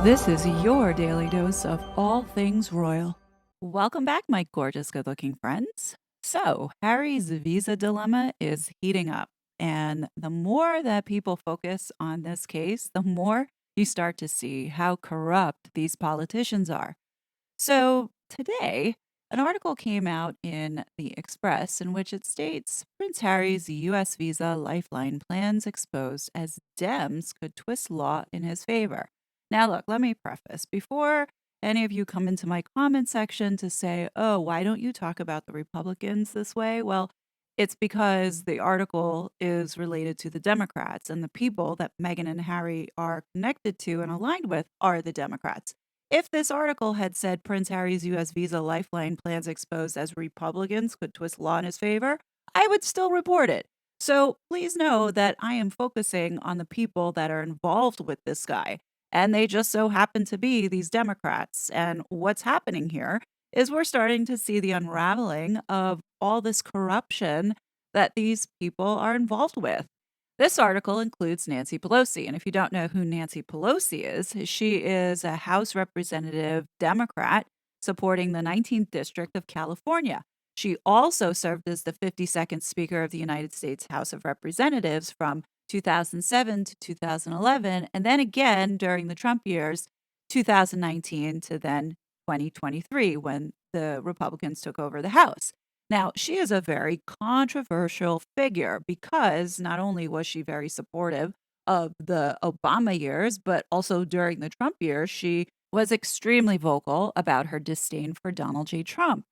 This is your daily dose of all things royal. Welcome back, my gorgeous, good looking friends. So, Harry's visa dilemma is heating up. And the more that people focus on this case, the more you start to see how corrupt these politicians are. So, today, an article came out in the Express in which it states Prince Harry's US visa lifeline plans exposed as Dems could twist law in his favor. Now, look, let me preface before any of you come into my comment section to say, oh, why don't you talk about the Republicans this way? Well, it's because the article is related to the Democrats, and the people that Meghan and Harry are connected to and aligned with are the Democrats. If this article had said Prince Harry's US visa lifeline plans exposed as Republicans could twist law in his favor, I would still report it. So please know that I am focusing on the people that are involved with this guy. And they just so happen to be these Democrats. And what's happening here is we're starting to see the unraveling of all this corruption that these people are involved with. This article includes Nancy Pelosi. And if you don't know who Nancy Pelosi is, she is a House Representative Democrat supporting the 19th District of California. She also served as the 52nd Speaker of the United States House of Representatives from 2007 to 2011, and then again during the Trump years, 2019 to then 2023, when the Republicans took over the House. Now, she is a very controversial figure because not only was she very supportive of the Obama years, but also during the Trump years, she was extremely vocal about her disdain for Donald J. Trump.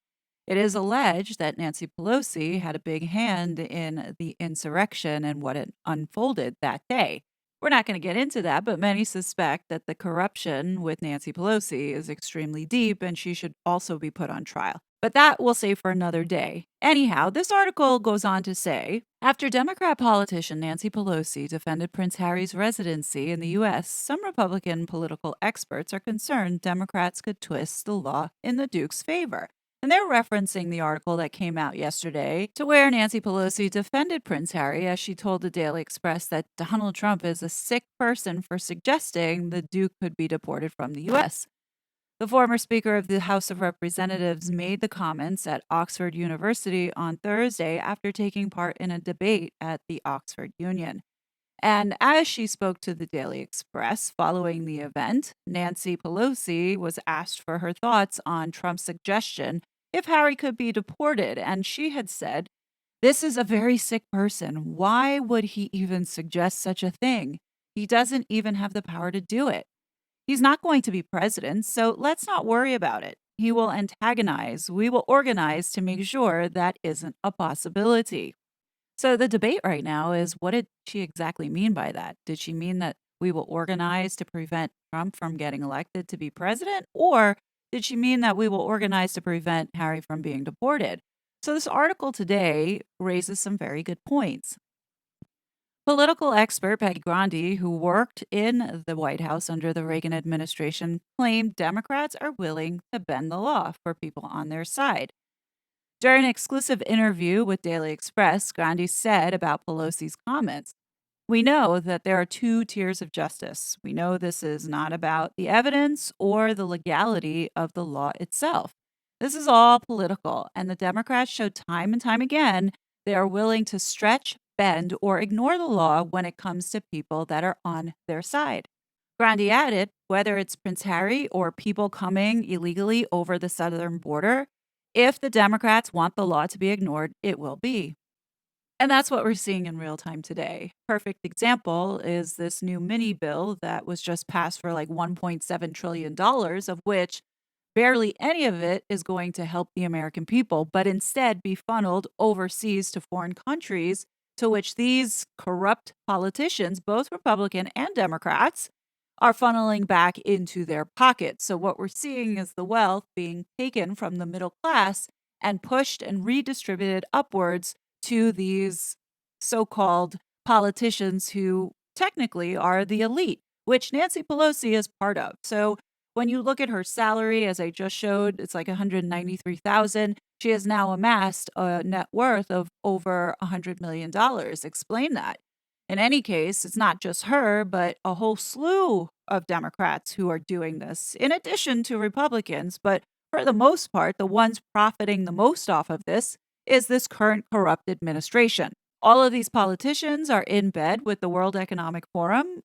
It is alleged that Nancy Pelosi had a big hand in the insurrection and what it unfolded that day. We're not going to get into that, but many suspect that the corruption with Nancy Pelosi is extremely deep and she should also be put on trial. But that we'll save for another day. Anyhow, this article goes on to say after Democrat politician Nancy Pelosi defended Prince Harry's residency in the U.S., some Republican political experts are concerned Democrats could twist the law in the Duke's favor. And they're referencing the article that came out yesterday to where Nancy Pelosi defended Prince Harry as she told the Daily Express that Donald Trump is a sick person for suggesting the Duke could be deported from the U.S. The former Speaker of the House of Representatives made the comments at Oxford University on Thursday after taking part in a debate at the Oxford Union. And as she spoke to the Daily Express following the event, Nancy Pelosi was asked for her thoughts on Trump's suggestion if Harry could be deported. And she had said, "This is a very sick person. Why would he even suggest such a thing? He doesn't even have the power to do it. He's not going to be president, so let's not worry about it. He will antagonize. We will organize to make sure that isn't a possibility." So the debate right now is what did she exactly mean by that? Did she mean that we will organize to prevent Trump from getting elected to be president? Or did she mean that we will organize to prevent Harry from being deported? So this article today raises some very good points. Political expert Peggy Grandi, who worked in the White House under the Reagan administration, claimed Democrats are willing to bend the law for people on their side. During an exclusive interview with Daily Express, Grandi said about Pelosi's comments, "We know that there are two tiers of justice. We know this is not about the evidence or the legality of the law itself. This is all political, and the Democrats show time and time again they are willing to stretch, bend, or ignore the law when it comes to people that are on their side." Grandi added, whether it's Prince Harry or people coming illegally over the southern border, if the Democrats want the law to be ignored, it will be. And that's what we're seeing in real time today. Perfect example is this new mini bill that was just passed for like $1.7 trillion, of which barely any of it is going to help the American people, but instead be funneled overseas to foreign countries to which these corrupt politicians, both Republican and Democrats, are funneling back into their pockets. So what we're seeing is the wealth being taken from the middle class and pushed and redistributed upwards to these so-called politicians who technically are the elite, which Nancy Pelosi is part of. So when you look at her salary, as I just showed, it's like 193,000. She has now amassed a net worth of over $100 million. Explain that. In any case, it's not just her, but a whole slew of Democrats who are doing this, in addition to Republicans. But for the most part, the ones profiting the most off of this is this current corrupt administration. All of these politicians are in bed with the World Economic Forum,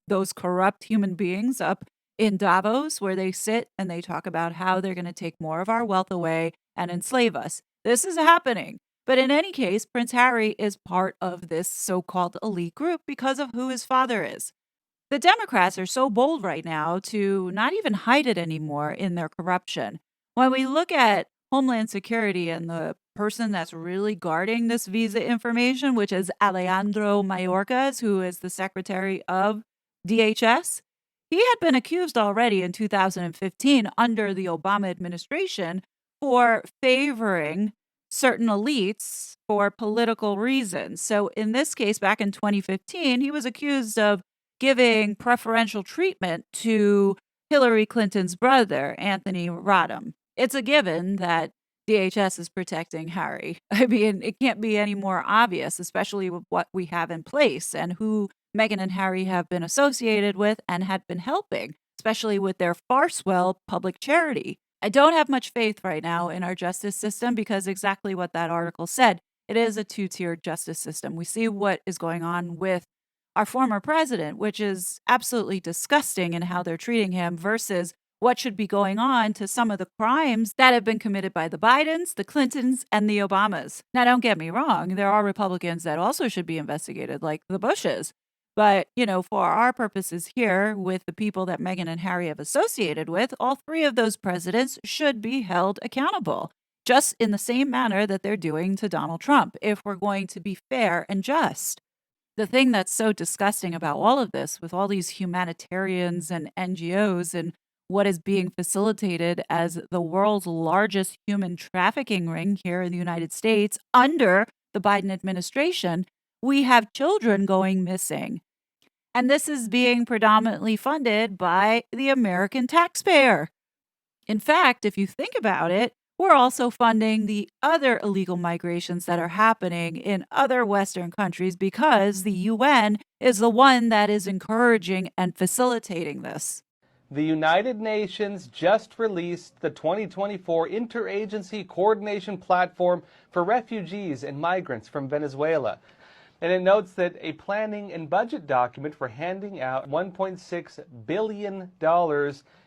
those corrupt human beings up in Davos, where they sit and they talk about how they're going to take more of our wealth away and enslave us. This is happening. But in any case, Prince Harry is part of this so called elite group because of who his father is. The Democrats are so bold right now to not even hide it anymore in their corruption. When we look at Homeland Security and the person that's really guarding this visa information, which is Alejandro Mayorkas, who is the secretary of DHS, he had been accused already in 2015 under the Obama administration for favoring certain elites for political reasons. So in this case, back in 2015, he was accused of giving preferential treatment to Hillary Clinton's brother, Anthony Rodham. It's a given that DHS is protecting Harry. I mean, it can't be any more obvious, especially with what we have in place and who Meghan and Harry have been associated with and had been helping, especially with their Farswell public charity. I don't have much faith right now in our justice system because exactly what that article said. It is a two-tiered justice system. We see what is going on with our former president, which is absolutely disgusting in how they're treating him versus what should be going on to some of the crimes that have been committed by the Bidens, the Clintons, and the Obamas. Now, don't get me wrong, there are Republicans that also should be investigated, like the Bushes. But, for our purposes here, with the people that Meghan and Harry have associated with, all three of those presidents should be held accountable, just in the same manner that they're doing to Donald Trump, if we're going to be fair and just. The thing that's so disgusting about all of this, with all these humanitarians and NGOs and what is being facilitated as the world's largest human trafficking ring here in the United States under the Biden administration, we have children going missing. And this is being predominantly funded by the American taxpayer. In fact, if you think about it, we're also funding the other illegal migrations that are happening in other Western countries because the UN is the one that is encouraging and facilitating this. The United Nations just released the 2024 Interagency Coordination Platform for Refugees and Migrants from Venezuela. And it notes that a planning and budget document for handing out $1.6 billion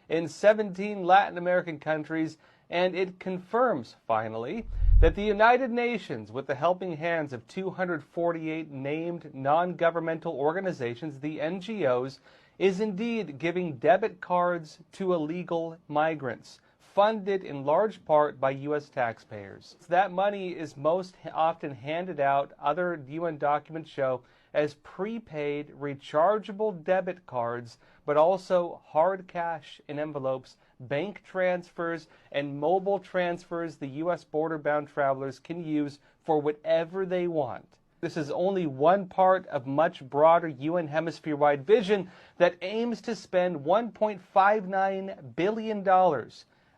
in 17 Latin American countries, and it confirms, finally, that the United Nations, with the helping hands of 248 named non-governmental organizations, the NGOs, is indeed giving debit cards to illegal migrants, funded in large part by U.S. taxpayers. That money is most often handed out, other UN documents show, as prepaid rechargeable debit cards, but also hard cash in envelopes, bank transfers, and mobile transfers the U.S. border-bound travelers can use for whatever they want. This is only one part of much broader UN hemisphere-wide vision that aims to spend $1.59 billion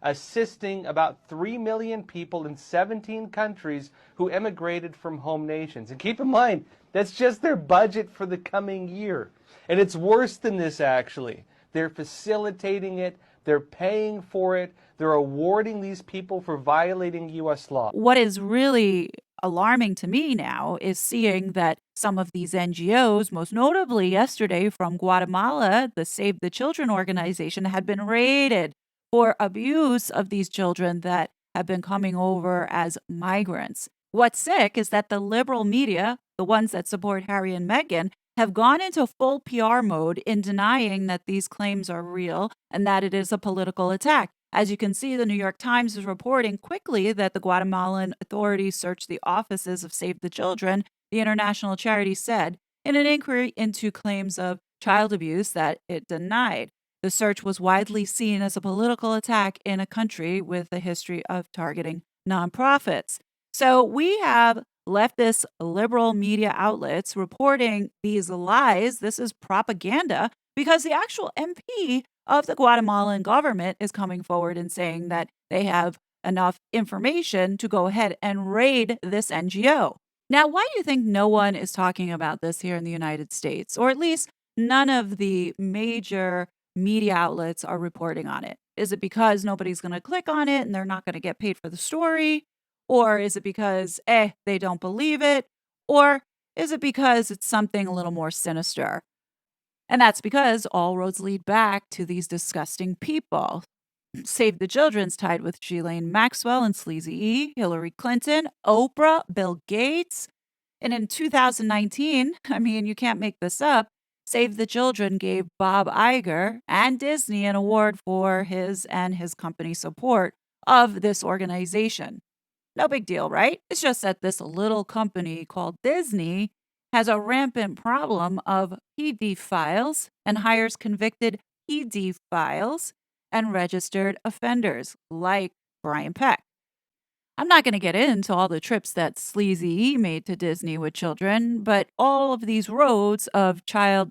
assisting about 3 million people in 17 countries who emigrated from home nations. And keep in mind, that's just their budget for the coming year. And it's worse than this, actually. They're facilitating it, they're paying for it, they're awarding these people for violating U.S. law. What is really alarming to me now is seeing that some of these NGOs, most notably yesterday from Guatemala, the Save the Children organization, had been raided for abuse of these children that have been coming over as migrants. What's sick is that the liberal media, the ones that support Harry and Meghan, have gone into full PR mode in denying that these claims are real and that it is a political attack. As you can see, the New York Times is reporting quickly that the Guatemalan authorities searched the offices of Save the Children, the international charity said, in an inquiry into claims of child abuse that it denied. The search was widely seen as a political attack in a country with a history of targeting nonprofits. So we have leftist liberal media outlets reporting these lies. This is propaganda because the actual MP of the Guatemalan government is coming forward and saying that they have enough information to go ahead and raid this NGO. Now, why do you think no one is talking about this here in the United States? Or at least none of the major media outlets are reporting on it? Is it because nobody's going to click on it and they're not going to get paid for the story? Or is it because, they don't believe it? Or is it because it's something a little more sinister? And that's because all roads lead back to these disgusting people. Save the Children's tied with Ghislaine Maxwell and Sleazy E, Hillary Clinton, Oprah, Bill Gates. And in 2019, I mean, you can't make this up, Save the Children gave Bob Iger and Disney an award for his and his company's support of this organization. No big deal, right? It's just that this little company called Disney has a rampant problem of PD files and hires convicted PD files and registered offenders like Brian Peck. I'm not going to get into all the trips that Sleazy E made to Disney with children, but all of these roads of child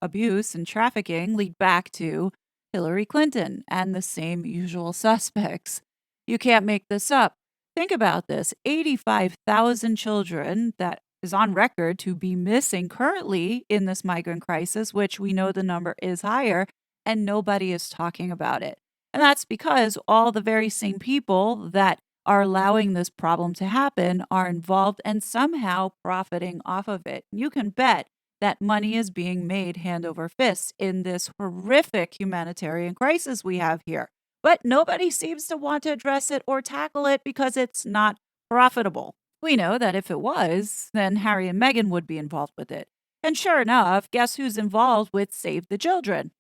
abuse and trafficking lead back to Hillary Clinton and the same usual suspects. You can't make this up. Think about this 85,000 children that is on record to be missing currently in this migrant crisis, which we know the number is higher, and nobody is talking about it. And that's because all the very same people that are allowing this problem to happen are involved and somehow profiting off of it. You can bet that money is being made hand over fist in this horrific humanitarian crisis we have here. But nobody seems to want to address it or tackle it because it's not profitable. We know that if it was, then Harry and Meghan would be involved with it. And sure enough, guess who's involved with Save the Children?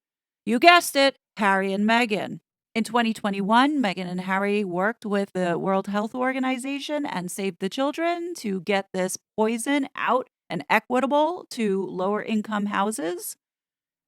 You guessed it, Harry and Meghan. In 2021, Meghan and Harry worked with the World Health Organization and Save the Children to get this poison out and equitable to lower income houses.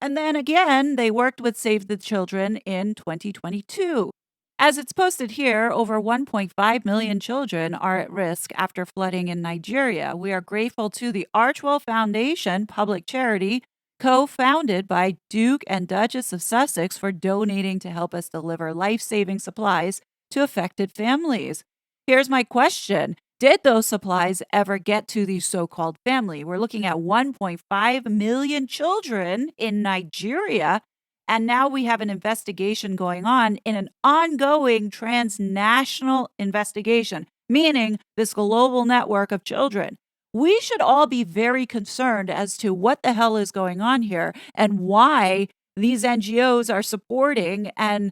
And then again, they worked with Save the Children in 2022. As it's posted here, over 1.5 million children are at risk after flooding in Nigeria. We are grateful to the Archwell Foundation, public charity, co founded by Duke and Duchess of Sussex, for donating to help us deliver life saving supplies to affected families. Here's my question: did those supplies ever get to the so called family? We're looking at 1.5 million children in Nigeria. And now we have an investigation going on in an ongoing transnational investigation, meaning this global network of children. We should all be very concerned as to what the hell is going on here and why these NGOs are supporting and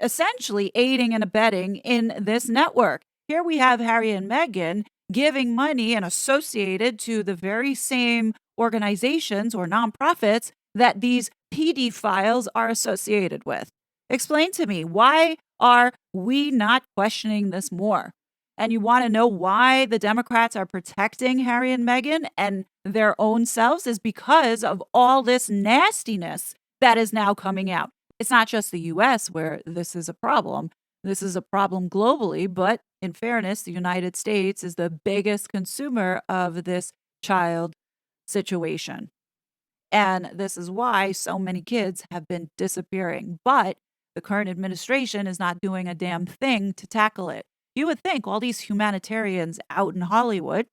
essentially aiding and abetting in this network. Here we have Harry and Meghan giving money and associated to the very same organizations or nonprofits that these PD files are associated with. Explain to me, why are we not questioning this more? And you want to know why the Democrats are protecting Harry and Meghan and their own selves is because of all this nastiness that is now coming out. It's not just the US where this is a problem. This is a problem globally, but in fairness, the United States is the biggest consumer of this child situation. And this is why so many kids have been disappearing. But the current administration is not doing a damn thing to tackle it. You would think all these humanitarians out in Hollywood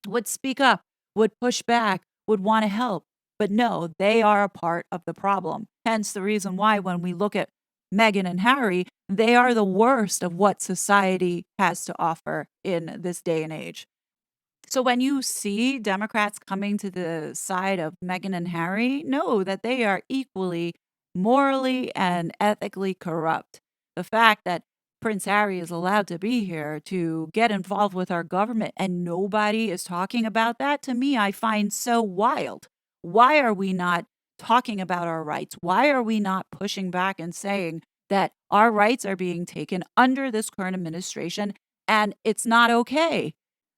would speak up, would push back, would want to help. But no, they are a part of the problem. Hence the reason why when we look at Meghan and Harry, they are the worst of what society has to offer in this day and age. So when you see Democrats coming to the side of Meghan and Harry, know that they are equally morally and ethically corrupt. The fact that Prince Harry is allowed to be here to get involved with our government and nobody is talking about that, to me, I find so wild. Why are we not talking about our rights? Why are we not pushing back and saying that our rights are being taken under this current administration and it's not okay?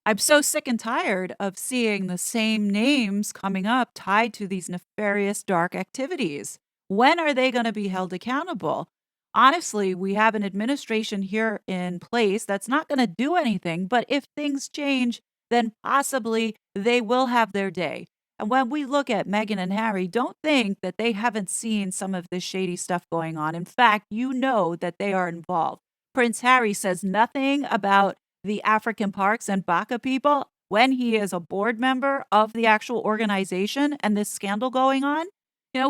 I'm so sick and tired of seeing the same names coming up tied to these nefarious dark activities. When are they going to be held accountable? Honestly, we have an administration here in place that's not going to do anything, but if things change, then possibly they will have their day. And when we look at Meghan and Harry, don't think that they haven't seen some of this shady stuff going on. In fact, you know that they are involved. Prince Harry says nothing about the African parks and Baka people. when he is a board member of the actual organization and this scandal going on,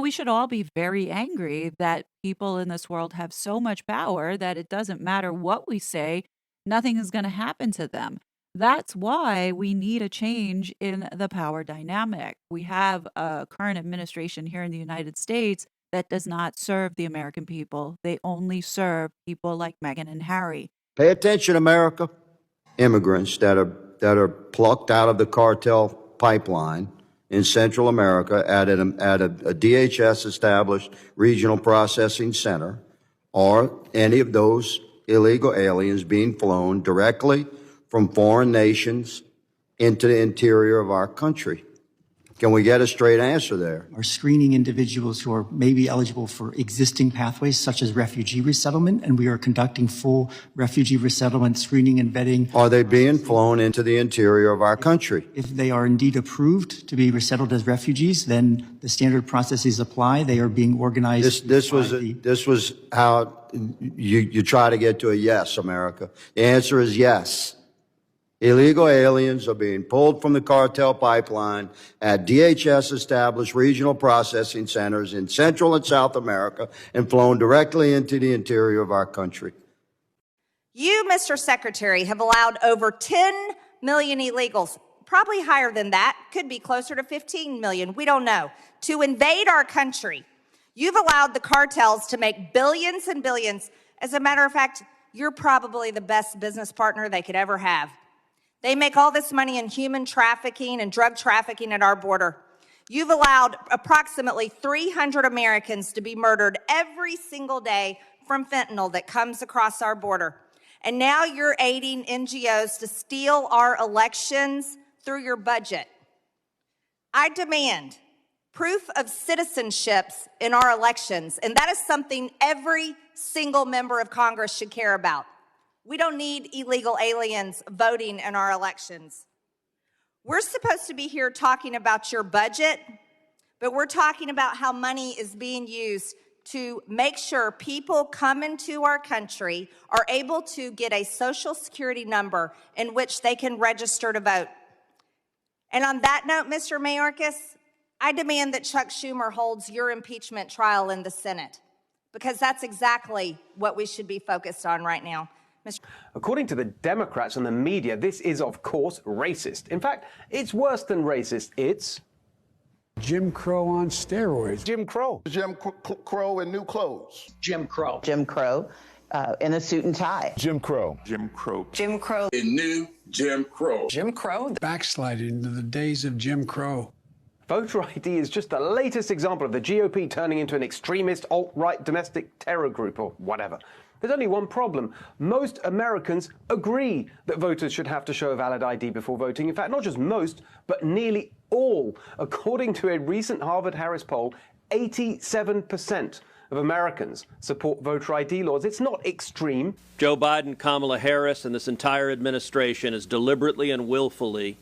we should all be very angry that people in this world have so much power that it doesn't matter what we say, nothing is going to happen to them. That's why we need a change in the power dynamic. We have a current administration here in the United States that does not serve the American people. They only serve people like Meghan and Harry. Pay attention, America. Immigrants that are plucked out of the cartel pipeline in Central America at a DHS established regional processing center, or any of those illegal aliens being flown directly from foreign nations into the interior of our country. Can we get a straight answer there? Are screening individuals who are maybe eligible for existing pathways, such as refugee resettlement, and we are conducting full refugee resettlement screening and vetting. Are they being flown into the interior of our country? If they are indeed approved to be resettled as refugees, then the standard processes apply. They are being organized. This was how you try to get to a yes, America. The answer is yes. Illegal aliens are being pulled from the cartel pipeline at DHS-established regional processing centers in Central and South America and flown directly into the interior of our country. You, Mr. Secretary, have allowed over 10 million illegals, probably higher than that, could be closer to 15 million, we don't know, to invade our country. You've allowed the cartels to make billions and billions. As a matter of fact, you're probably the best business partner they could ever have. They make all this money in human trafficking and drug trafficking at our border. You've allowed approximately 300 Americans to be murdered every single day from fentanyl that comes across our border. And now you're aiding NGOs to steal our elections through your budget. I demand proof of citizenships in our elections, and that is something every single member of Congress should care about. We don't need illegal aliens voting in our elections. We're supposed to be here talking about your budget, but we're talking about how money is being used to make sure people come into our country are able to get a social security number in which they can register to vote. And on that note, Mr. Mayorkas, I demand that Chuck Schumer holds your impeachment trial in the Senate, because that's exactly what we should be focused on right now. According to the Democrats and the media, this is, of course, racist. In fact, it's worse than racist. It's Jim Crow on steroids. Jim Crow. Jim Crow in new clothes. Jim Crow. Jim Crow in a suit and tie. Jim Crow. Jim Crow. Jim Crow. In new Jim Crow. Jim Crow. Backsliding into the days of Jim Crow. voter ID is just the latest example of the GOP turning into an extremist alt-right domestic terror group or whatever. There's only one problem. Most Americans agree that voters should have to show a valid ID before voting. In fact, not just most, but nearly all. According to a recent Harvard-Harris poll, 87% of Americans support voter ID laws. It's not extreme. Joe Biden, Kamala Harris, and this entire administration has deliberately and willfully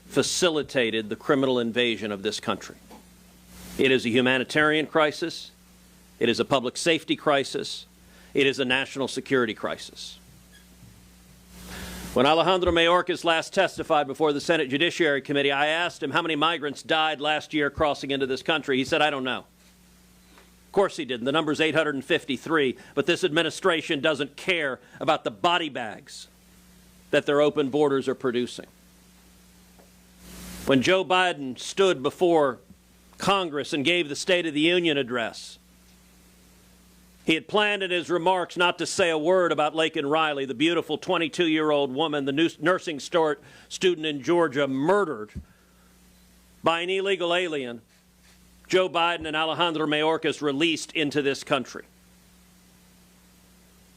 facilitated the criminal invasion of this country. It is a humanitarian crisis. It is a public safety crisis. It is a national security crisis. When Alejandro Mayorkas last testified before the Senate Judiciary Committee, I asked him how many migrants died last year crossing into this country. He said, I don't know. Of course he didn't. The number's 853, but this administration doesn't care about the body bags that their open borders are producing. When Joe Biden stood before Congress and gave the State of the Union address, he had planned in his remarks not to say a word about Laken Riley, the beautiful 22-year-old woman, the nursing student in Georgia, murdered by an illegal alien Joe Biden and Alejandro Mayorkas released into this country.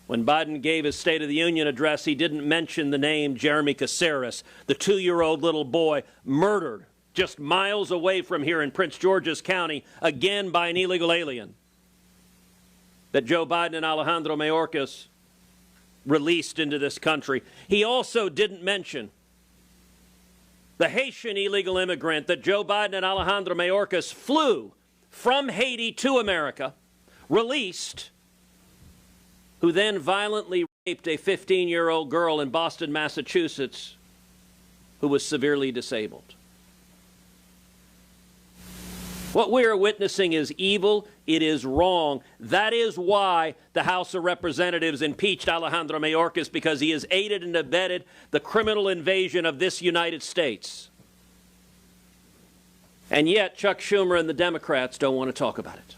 When Biden gave his State of the Union address, he didn't mention the name Jeremy Caceres, the 2-year-old little boy murdered just miles away from here in Prince George's County, again by an illegal alien that Joe Biden and Alejandro Mayorkas released into this country. He also didn't mention the Haitian illegal immigrant that Joe Biden and Alejandro Mayorkas flew from Haiti to America, released, who then violently raped a 15-year-old girl in Boston, Massachusetts, who was severely disabled. What we are witnessing is evil. It is wrong. That is why the House of Representatives impeached Alejandro Mayorkas, because he has aided and abetted the criminal invasion of this United States. And yet Chuck Schumer and the Democrats don't want to talk about it.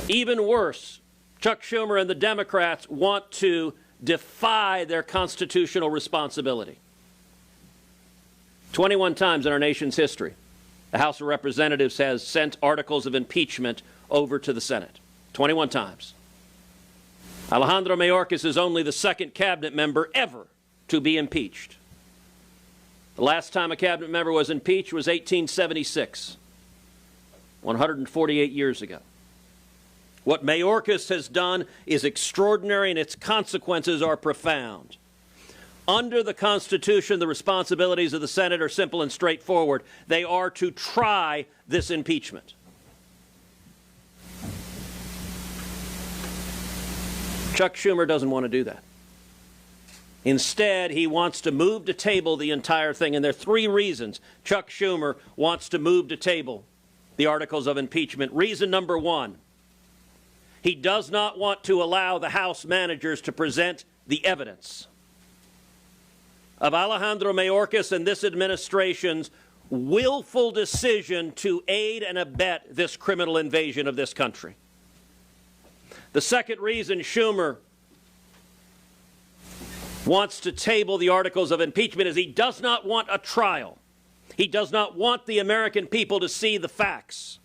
Even worse, Chuck Schumer and the Democrats want to defy their constitutional responsibility. 21 times in our nation's history, the House of Representatives has sent articles of impeachment over to the Senate. 21 times. Alejandro Mayorkas is only the second cabinet member ever to be impeached. The last time a cabinet member was impeached was 1876, 148 years ago. What Mayorkas has done is extraordinary, and its consequences are profound. Under the Constitution, the responsibilities of the Senate are simple and straightforward. They are to try this impeachment. Chuck Schumer doesn't want to do that. Instead, he wants to move to table the entire thing, and there are three reasons Chuck Schumer wants to move to table the articles of impeachment. Reason number one, he does not want to allow the House managers to present the evidence of Alejandro Mayorkas and this administration's willful decision to aid and abet this criminal invasion of this country. The second reason Schumer wants to table the articles of impeachment is he does not want a trial. He does not want the American people to see the facts.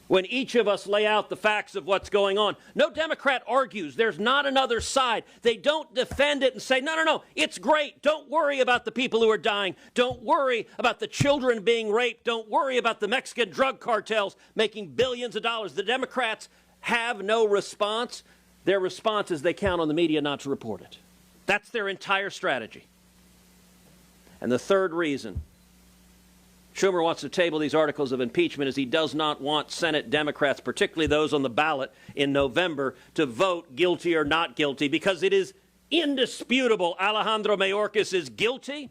When each of us lay out the facts of what's going on, no Democrat argues there's not another side. They don't defend it and say, no, it's great. Don't worry about the people who are dying. Don't worry about the children being raped. Don't worry about the Mexican drug cartels making billions of dollars. The Democrats have no response. Their response is they count on the media not to report it. That's their entire strategy. And the third reason Schumer wants to table these articles of impeachment is he does not want Senate Democrats, particularly those on the ballot in November, to vote guilty or not guilty, because it is indisputable Alejandro Mayorkas is guilty.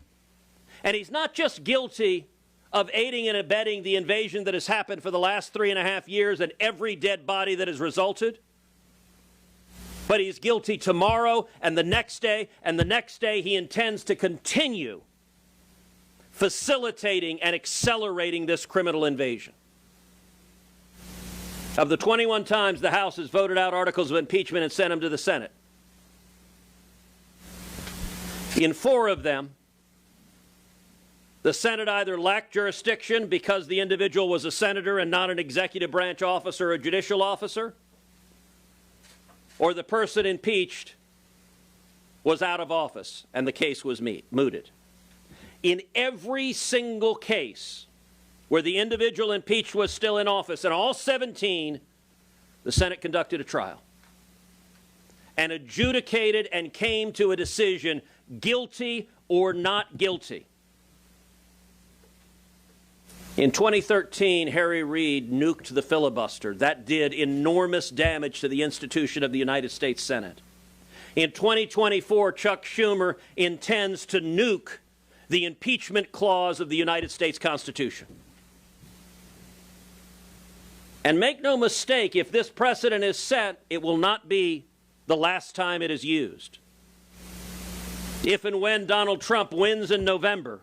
And he's not just guilty of aiding and abetting the invasion that has happened for the last 3.5 years and every dead body that has resulted, but he's guilty tomorrow and the next day, and the next day he intends to continue facilitating and accelerating this criminal invasion. Of the 21 times the House has voted out articles of impeachment and sent them to the Senate, in 4 of them, the Senate either lacked jurisdiction because the individual was a senator and not an executive branch officer or a judicial officer, or the person impeached was out of office and the case was mooted. In every single case where the individual impeached was still in office, in all 17, the Senate conducted a trial and adjudicated and came to a decision, guilty or not guilty. In 2013, Harry Reid nuked the filibuster. That did enormous damage to the institution of the United States Senate. In 2024, Chuck Schumer intends to nuke the impeachment clause of the United States Constitution. And make no mistake, if this precedent is set, it will not be the last time it is used. If and when Donald Trump wins in November,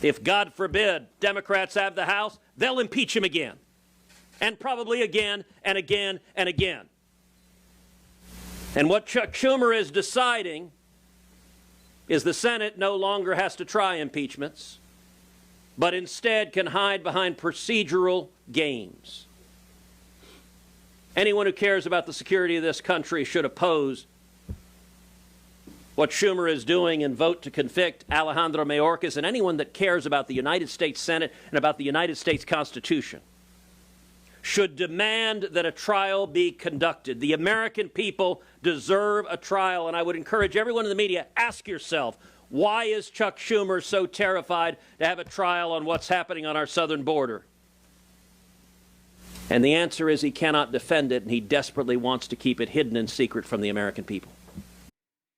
if, God forbid, Democrats have the House, they'll impeach him again. And probably again and again and again. And what Chuck Schumer is deciding is the Senate no longer has to try impeachments, but instead can hide behind procedural games. Anyone who cares about the security of this country should oppose what Schumer is doing and vote to convict Alejandro Mayorkas, and anyone that cares about the United States Senate and about the United States Constitution should demand that a trial be conducted. The American people deserve a trial, and I would encourage everyone in the media, ask yourself, why is Chuck Schumer so terrified to have a trial on what's happening on our southern border? And the answer is he cannot defend it, and he desperately wants to keep it hidden and secret from the American people.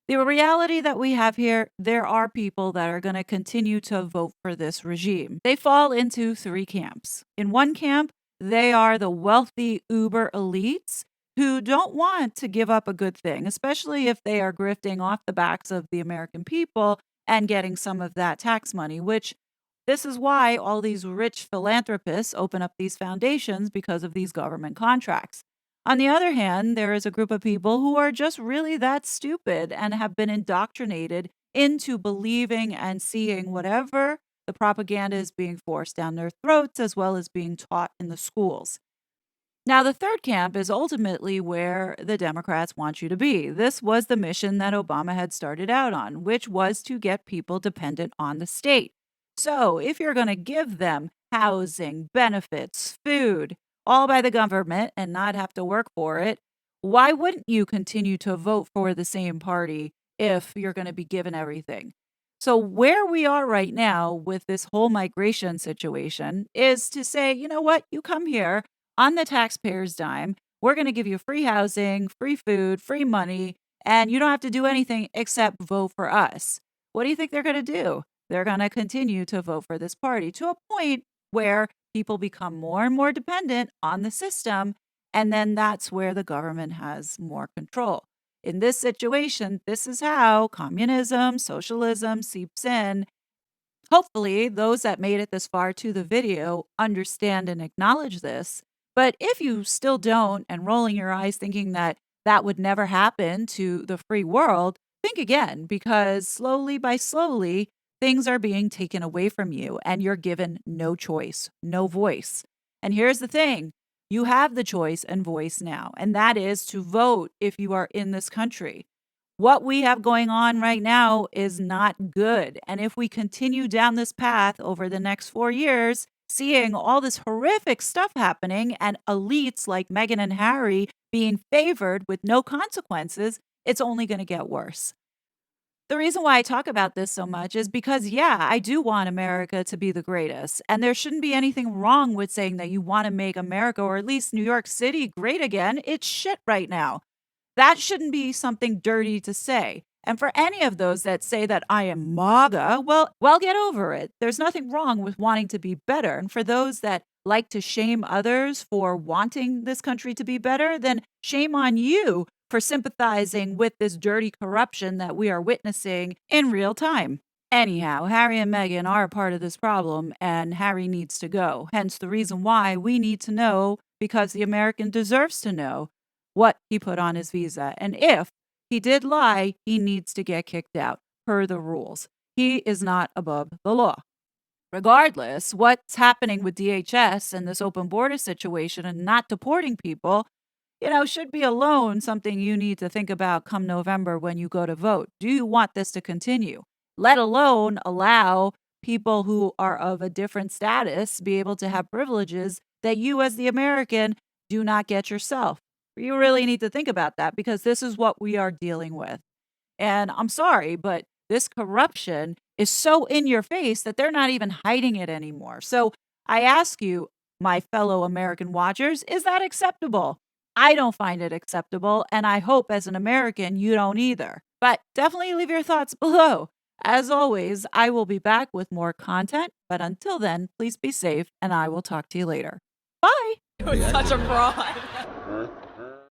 The reality that we have here, there are people that are going to continue to vote for this regime. They fall into three camps. In one camp, they are the wealthy uber elites who don't want to give up a good thing, especially if they are grifting off the backs of the American people and getting some of that tax money, which this is why all these rich philanthropists open up these foundations because of these government contracts. On the other hand, there is a group of people who are just really that stupid and have been indoctrinated into believing and seeing whatever the propaganda is being forced down their throats, as well as being taught in the schools. Now, the third camp is ultimately where the Democrats want you to be. This was the mission that Obama had started out on, which was to get people dependent on the state. So, if you're going to give them housing, benefits, food, all by the government and not have to work for it, why wouldn't you continue to vote for the same party if you're going to be given everything? So, where we are right now with this whole migration situation is to say, you know what, you come here on the taxpayer's dime. We're going to give you free housing, free food, free money, and you don't have to do anything except vote for us. What do you think they're going to do? They're going to continue to vote for this party to a point where people become more and more dependent on the system. And then that's where the government has more control. In this situation, this is how communism, socialism seeps in. Hopefully, those that made it this far to the video understand and acknowledge this. But if you still don't and rolling your eyes thinking that that would never happen to the free world, think again, because slowly by slowly, things are being taken away from you and you're given no choice, no voice. And here's the thing, you have the choice and voice now, and that is to vote if you are in this country. What we have going on right now is not good. And if we continue down this path over the next 4 years, seeing all this horrific stuff happening and elites like Meghan and Harry being favored with no consequences, it's only going to get worse. The reason why I talk about this so much is because, yeah, I do want America to be the greatest. And there shouldn't be anything wrong with saying that you want to make America, or at least New York City, great again. It's shit right now. That shouldn't be something dirty to say. And for any of those that say that I am MAGA, well, get over it. There's nothing wrong with wanting to be better. And for those that like to shame others for wanting this country to be better, then shame on you for sympathizing with this dirty corruption that we are witnessing in real time. Anyhow, Harry and Meghan are a part of this problem, and Harry needs to go. Hence the reason why we need to know, because the American deserves to know what he put on his visa. And if he did lie, he needs to get kicked out per the rules. He is not above the law. Regardless, what's happening with DHS and this open border situation and not deporting people, should be alone something you need to think about come November when you go to vote. Do you want this to continue? Let alone allow people who are of a different status be able to have privileges that you as the American do not get yourself. You really need to think about that, because this is what we are dealing with. And I'm sorry, but this corruption is so in your face that they're not even hiding it anymore. So I ask you, my fellow American watchers, is that acceptable? I don't find it acceptable, and I hope as an American you don't either. But definitely leave your thoughts below. As always, I will be back with more content, but until then, please be safe, and I will talk to you later. Bye! You're such a fraud.